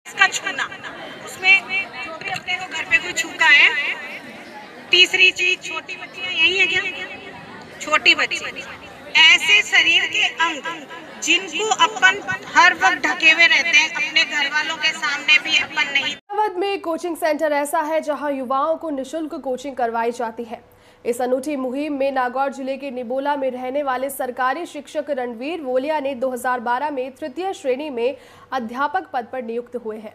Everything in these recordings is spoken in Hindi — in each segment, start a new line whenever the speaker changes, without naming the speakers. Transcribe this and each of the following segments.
का छूना, उसमें जो भी अपने को घर पे कोई छूता है। तीसरी चीज, छोटी बच्चियां यही है क्या? छोटी बच्ची ऐसे शरीर के अंग जिनको अपन हर वक्त ढके हुए रहते हैं, अपने घर वालों के सामने भी अपन नहीं।
अवध में कोचिंग सेंटर ऐसा है जहां युवाओं को निशुल्क कोचिंग करवाई जाती है। इस अनूठी मुहिम में नागौर जिले के निबोला में रहने वाले सरकारी शिक्षक रणवीर वोलिया ने 2012 में तृतीय श्रेणी में अध्यापक पद पर नियुक्त हुए हैं।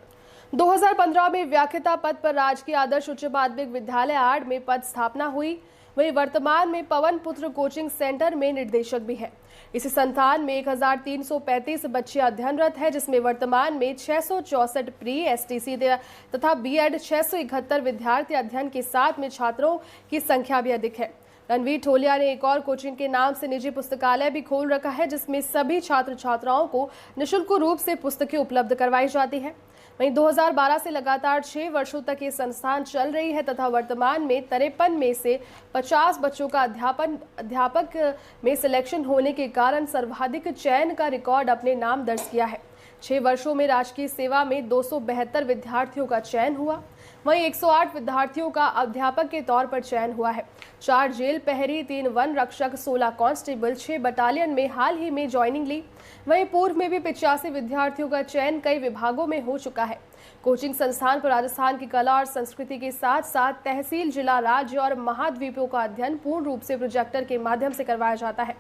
2015 में व्याख्याता पद पर राजकीय आदर्श उच्च माध्यमिक विद्यालय आड़ में पद स्थापना हुई। वहीं वर्तमान में पवन पुत्र कोचिंग सेंटर में निर्देशक भी है। इस संस्थान में 1335 बच्चे अध्ययनरत हैं, जिसमें वर्तमान में 664 प्री एसटीसी तथा बीएड 671 विद्यार्थी अध्ययन के साथ में छात्रों की संख्या भी अधिक है। रणवीर ठोलिया ने एक और कोचिंग के नाम से निजी पुस्तकालय भी खोल रखा है, जिसमें सभी छात्र छात्राओं को निःशुल्क रूप से पुस्तकें उपलब्ध करवाई जाती हैं। वहीं 2012 से लगातार 6 वर्षों तक ये संस्थान चल रही है तथा वर्तमान में 53 में से 50 बच्चों का अध्यापक में सिलेक्शन होने के कारण सर्वाधिक चयन का रिकॉर्ड अपने नाम दर्ज किया है। 6 वर्षों में राजकीय सेवा में 272 विद्यार्थियों का चयन हुआ। वहीं 108 विद्यार्थियों का अध्यापक के तौर पर चयन हुआ है। 4 जेल प्रहरी, 3 वन रक्षक, 16 कांस्टेबल, 6 बटालियन में हाल ही में ज्वाइनिंग ली। वहीं पूर्व में भी 85 विद्यार्थियों का चयन कई विभागों में हो चुका है। कोचिंग संस्थान पर राजस्थान की कला और संस्कृति के साथ साथ तहसील, जिला, राज्य और महाद्वीपों का अध्ययन पूर्ण रूप से प्रोजेक्टर के माध्यम से करवाया जाता है।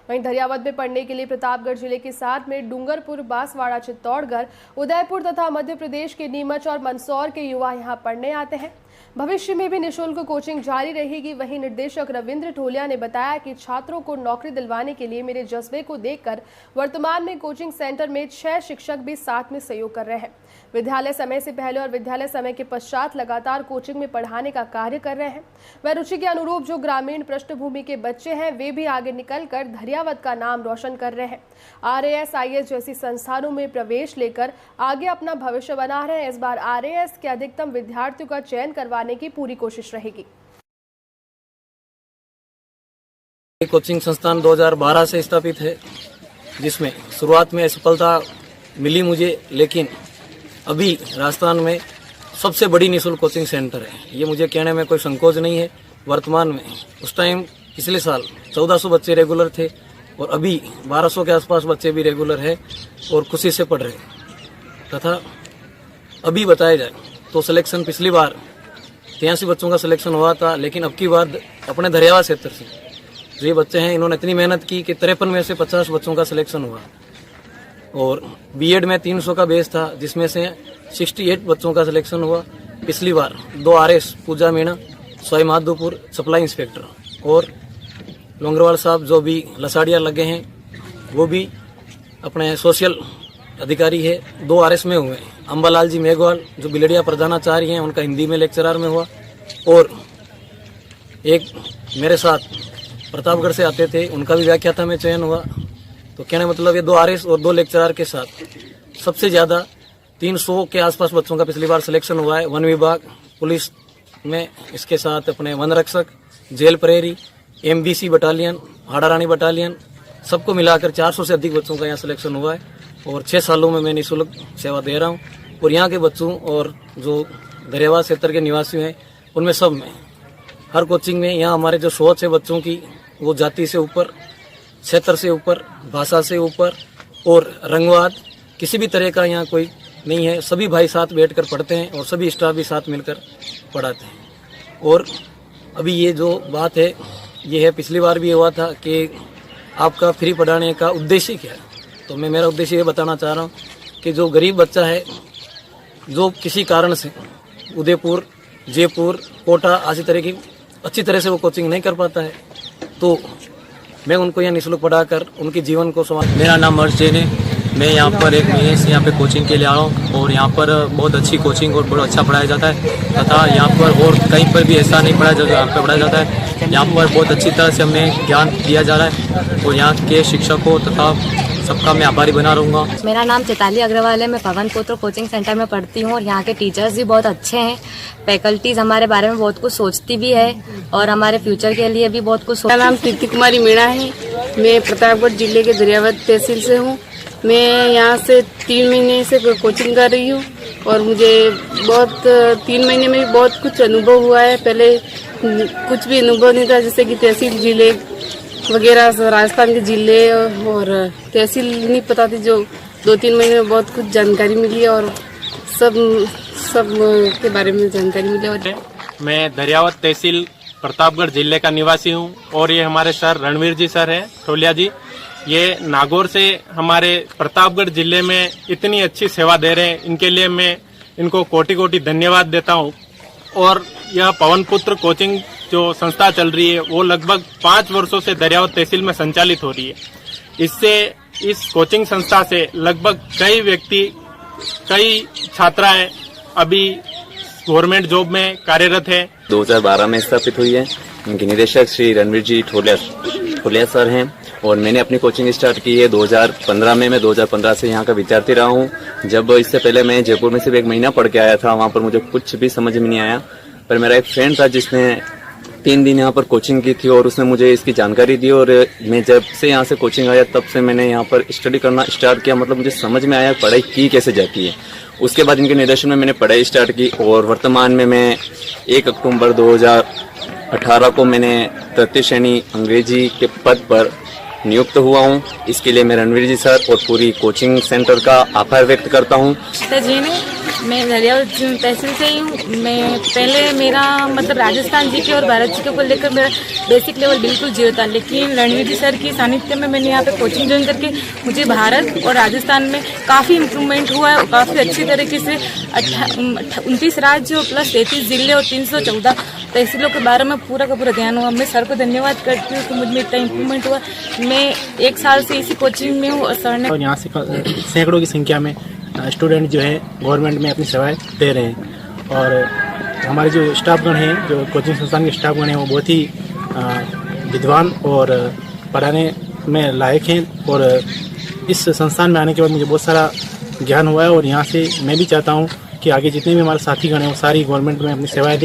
वहीं धरियावद में पढ़ने के लिए प्रतापगढ़ जिले के साथ में डूंगरपुर, बांसवाड़ा, चित्तौड़गढ़, उदयपुर तथा मध्य प्रदेश के नीमच और मंदसौर के युवा यहां पढ़ने आते हैं। भविष्य में भी निःशुल्क कोचिंग जारी रहेगी। वहीं निर्देशक रविंद्र ठोलिया ने बताया कि छात्रों को नौकरी दिलवाने के लिए मेरे जज्बे को देखकर वर्तमान में कोचिंग सेंटर में 6 शिक्षक भी साथ में सहयोग कर रहे हैं। विद्यालय समय से पहले और विद्यालय समय के पश्चात लगातार कोचिंग में पढ़ाने का कार्य कर रहे हैं। वह रुचि के अनुरूप जो ग्रामीण पृष्ठभूमि के बच्चे हैं, वे भी आगे निकलकर धरियावद का नाम रोशन कर रहे हैं। RAS, IAS जैसी संस्थानों में प्रवेश लेकर आगे अपना भविष्य बना रहे हैं। इस बार RAS के अधिकतम विद्यार्थियों का चयन करवाने की पूरी कोशिश रहेगी।
कोचिंग संस्थान 2012 से स्थापित है, जिसमें शुरुआत में सफलता मिली मुझे, लेकिन अभी राजस्थान में सबसे बड़ी निःशुल्क कोचिंग सेंटर है। ये मुझे कहने में कोई संकोच नहीं है। वर्तमान में उस टाइम पिछले साल 1400 बच्चे रेगुलर थे और अभी 1200 के आसपास बच्चे भी रेगुलर है और खुशी से पढ़ रहे हैं। तथा अभी बताया जाए तो सिलेक्शन पिछली बार 83 बच्चों का सिलेक्शन हुआ था, लेकिन अब की बार अपने धरियावाद क्षेत्र से जो ये बच्चे हैं, इन्होंने इतनी मेहनत की कि 53 में से 50 बच्चों का सिलेक्शन हुआ और बीएड में 300 का बेस था, जिसमें से 68 बच्चों का सिलेक्शन हुआ। पिछली बार 2 RS, पूजा मीणा, सवाई माधोपुर सप्लाई इंस्पेक्टर और लोंगरवाल साहब जो भी लसाड़िया लगे हैं, वो भी अपने सोशल अधिकारी है, 2 RS में हुए। अम्बालाल जी मेघवाल जो बिलड़िया प्रधानाचार्य हैं, उनका हिंदी में लेक्चरर में हुआ। और एक मेरे साथ प्रतापगढ़ से आते थे, उनका भी व्याख्याता में चयन हुआ। तो कहने मतलब ये 2 RS और 2 लेक्चरर के साथ सबसे ज़्यादा 300 के आसपास बच्चों का पिछली बार सिलेक्शन हुआ है। वन विभाग, पुलिस में, इसके साथ अपने वन रक्षक, जेल प्रहरी, MBC बटालियन, हाड़ारानी बटालियन, सबको मिलाकर 400 से अधिक बच्चों का यहाँ सिलेक्शन हुआ है। और 6 सालों में मैं निःशुल्क सेवा दे रहा हूँ। और यहाँ के बच्चों और जो धरियावाद क्षेत्र के निवासी हैं, उनमें सब में हर कोचिंग में यहाँ हमारे जो सोच है बच्चों की, वो जाति से ऊपर क्षेत्र से ऊपर, भाषा से ऊपर और रंगवाद किसी भी तरह का यहाँ कोई नहीं है। सभी भाई साथ बैठकर पढ़ते हैं और सभी स्टाफ भी साथ मिलकर पढ़ाते हैं। और अभी ये जो बात है ये है, पिछली बार भी हुआ था कि आपका फ्री पढ़ाने का उद्देश्य क्या है, तो मैं मेरा उद्देश्य ये बताना चाह रहा हूँ कि जो गरीब बच्चा है, जो किसी कारण से उदयपुर, जयपुर, कोटा आदि तरह की अच्छी तरह से वो कोचिंग नहीं कर पाता है, तो मैं उनको यहाँ निःशुल्क पढ़ाकर उनके जीवन को संवार।
मेरा नाम हर्ष जैन है। मैं यहाँ पर 1 महीने से यहाँ पे कोचिंग के लिए आ रहा हूँ और यहाँ पर बहुत अच्छी कोचिंग और बहुत अच्छा पढ़ाया जाता है तथा यहाँ पर और कहीं पर भी ऐसा नहीं पढ़ाया जाता, यहाँ पर पढ़ाया जाता है। यहाँ पर बहुत अच्छी तरह से हमें ज्ञान दिया जा रहा है और यहाँ के शिक्षकों तथा सबका मैं आभारी बना रहूँगा।
मेरा नाम चैताली अग्रवाल है। मैं पवन पुत्र कोचिंग सेंटर में पढ़ती हूँ और यहाँ के टीचर्स भी बहुत अच्छे हैं। फैकल्टीज हमारे बारे में बहुत कुछ सोचती भी है और हमारे फ्यूचर के लिए भी बहुत कुछ।
मेरा नाम तीर्थी कुमारी मीणा है। मैं प्रतापगढ़ जिले के दरियावद तहसील से हूँ। मैं यहाँ से 3 महीने से कोचिंग कर रही हूँ और मुझे 3 महीने में बहुत कुछ अनुभव हुआ है। पहले कुछ भी अनुभव नहीं था, जैसे कि तहसील जिले वगैरह राजस्थान के जिले और तहसील नहीं पता थी, जो 2-3 महीने में बहुत कुछ जानकारी मिली और सब के बारे में जानकारी मिली। और
मैं दरियावद तहसील प्रतापगढ़ जिले का निवासी हूँ और ये हमारे सर रणवीर जी सर हैं, ठोलिया जी। ये नागौर से हमारे प्रतापगढ़ जिले में इतनी अच्छी सेवा दे रहे हैं, इनके लिए मैं इनको कोटि कोटि धन्यवाद देता हूँ। और यह पवन पुत्र कोचिंग जो संस्था चल रही है वो लगभग 5 वर्षों से दरियावद तहसील में संचालित हो रही है। इससे इस कोचिंग संस्था से लगभग कई छात्राएं अभी गवर्नमेंट जॉब में कार्यरत है।
2012 में स्थापित हुई है। इनके निदेशक श्री रणवीर जी ठोलिया सर हैं और मैंने अपनी कोचिंग स्टार्ट की है 2015 में। मैं 2015 से यहाँ का विद्यार्थी रहा हूँ। जब इससे पहले मैं जयपुर में सिर्फ 1 महीना पढ़ के आया था, वहाँ पर मुझे कुछ भी समझ में नहीं आया। पर मेरा एक फ्रेंड था जिसने 3 दिन यहाँ पर कोचिंग की थी और उसने मुझे इसकी जानकारी दी और मैं जब से यहाँ से कोचिंग आया तब से मैंने यहाँ पर स्टडी करना स्टार्ट किया। मतलब मुझे समझ में आया पढ़ाई की कैसे जाती है। उसके बाद इनके निर्देशन में मैंने पढ़ाई स्टार्ट की और वर्तमान में मैं 1 अक्टूबर 2018 को मैंने तृतीय श्रेणी अंग्रेजी के पद पर नियुक्त हुआ हूँ। इसके लिए मैं रणवीर जी सर और पूरी कोचिंग सेंटर का आभार व्यक्त करता हूँ।
मैं दरियावद तहसील से ही हूँ। मैं पहले मेरा मतलब राजस्थान जी के और भारत जी के को लेकर मेरा बेसिक लेवल बिल्कुल 0 था, लेकिन रणवीर जी सर की सानिध्य में मैंने यहाँ पे कोचिंग ज्वाइन करके मुझे भारत और राजस्थान में काफ़ी इम्प्रूवमेंट हुआ है और काफ़ी अच्छी तरीके से 29 राज्य प्लस 33 जिले और 314 तहसीलों के बारे में पूरा का पूरा ध्यान हुआ। मैं सर को धन्यवाद करती हूँ कि मुझ में इतना इम्प्रूवमेंट हुआ। मैं 1 साल से इसी कोचिंग में हूँ और सर ने
यहाँ से सैकड़ों की संख्या में स्टूडेंट जो है गवर्नमेंट में अपनी सेवाएं दे रहे हैं और हमारे जो स्टाफगण हैं, जो कोचिंग संस्थान के स्टाफगण हैं, वो बहुत ही विद्वान और पढ़ाने में लायक हैं। और इस संस्थान में आने के बाद मुझे बहुत सारा ज्ञान हुआ है और यहाँ से मैं भी चाहता हूँ कि आगे जितने भी हमारे साथीगण हैं वो सारी गवर्नमेंट में अपनी सेवाएं दें।